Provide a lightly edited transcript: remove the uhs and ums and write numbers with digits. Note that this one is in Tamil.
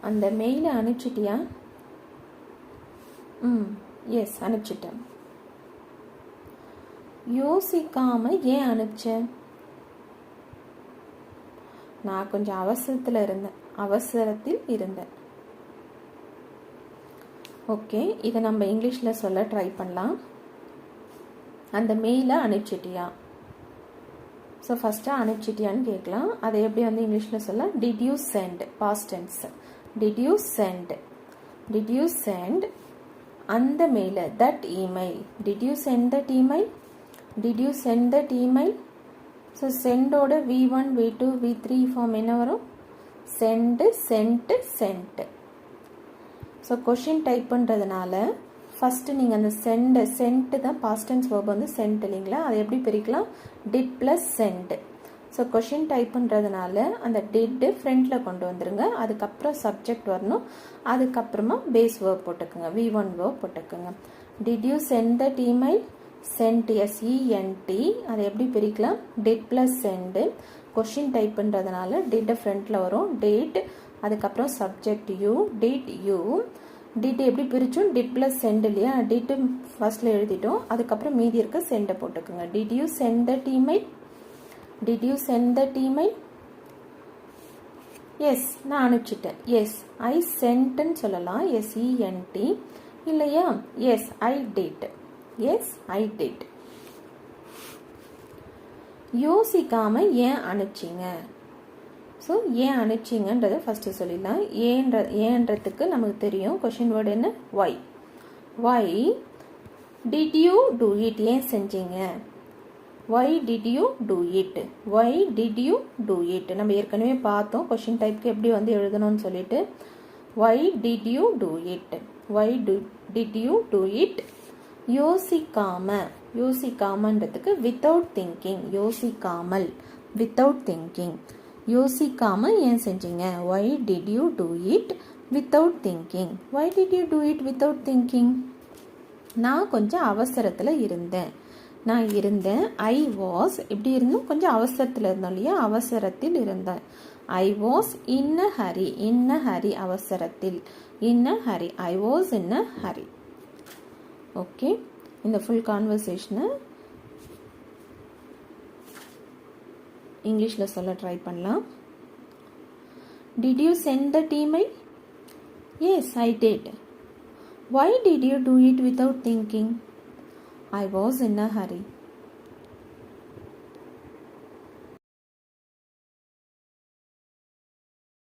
அந்த மெயிலை அனுப்பிச்சிட்டியா? எஸ், அனுப்பிச்சிட்டேன். யோசிக்காம ஏன் அனுப்பிச்சேன்? நான் கொஞ்சம் அவசரத்தில் இருந்தேன். ஓகே, இதை நம்ம இங்கிலீஷில் சொல்ல ட்ரை பண்ணலாம். அந்த மெயிலை அனுப்பிச்சிட்டியா? ஸோ ஃபஸ்ட்டு அனுப்பிச்சிட்டியான்னு கேட்கலாம். அதை எப்படி வந்து இங்கிலீஷில் சொல்ல? Did you sent, past tense. Did you sent அந்த மெயிலை, that email. Did you send that email? So சென்டோட V1 V2 V3 ஃபார்ம் என்ன வரும்? சென்ட். ஸோ கொஷின் டைப் பண்ணுறதுனால ஃபஸ்ட்டு நீங்கள் அந்த சென்ட்டு தான் பாஸ்ட் டென்ஸ் வேர்ப் வந்து சென்ட் இல்லைங்களா? அதை எப்படி பிரிக்கலாம்? Did plus sent. So question type பண்ணுறதுனால அந்த டிட்டு ஃப்ரண்ட்டில் கொண்டு வந்துருங்க. அதுக்கப்புறம் சப்ஜெக்ட் வரணும். அதுக்கப்புறமா பேஸ் வேர்ப் போட்டுக்குங்க, V1 வேர்ப் போட்டுக்குங்க. Did you send that email? Sent, SENT. அதை எப்படி பிரிக்கலாம்? Did plus send. Question type பண்ணுறதுனால டிட்டை ஃப்ரண்ட்டில் வரும், டேட். அதுக்கப்புறம் subject you, did you. Did எப்படி பிரித்தோம்? டிட் ப்ளஸ் சென்ட் இல்லையா? டிட்டு ஃபர்ஸ்ட்டில் எழுதிட்டோம். அதுக்கப்புறம் மீதி இருக்க சென்டை போட்டுக்கோங்க. Did you send that email? Yes, நான் அனுப்பிச்சிட்டேன். எஸ், ஐ சென்ட்னு சொல்லலாம், SENT இல்லையா? Yes, I did. யோசிக்காம ஏன் அனுப்பிச்சிங்க? ஸோ ஏன் அனுப்பிச்சிங்கன்றதை ஃபஸ்ட்டு சொல்லிடலாம். ஏன்றதுக்கு நமக்கு தெரியும். கொஷின் வேர்டு என்ன? Why did you do it? ஏன் செஞ்சீங்க? Why did you do it? நம்ம ஏற்கனவே பார்த்தோம் கொஷின் டைப்க்கு எப்படி வந்து எழுதணும்னு சொல்லிட்டு. Why did you do it? யோசிக்காமன்றதுக்கு வித்தவுட் திங்கிங். யோசிக்காம ஏன் செஞ்சீங்க? Why did you do it without thinking? நான் கொஞ்சம் அவசரத்தில் இருந்தேன். I was எப்படி இருந்தோம்? கொஞ்சம் அவசரத்தில் இருந்தோம் இல்லையா? அவசரத்தில் இருந்தேன். I was in a hurry. அவசரத்தில். I was in a hurry. Okay, இந்த ஃபுல் கான்வர்சேஷனை இங்கிலீஷில் சொல்ல ட்ரை பண்ணலாம். Did you send that email? Yes, I did. Why did you do it without thinking? I was in a hurry.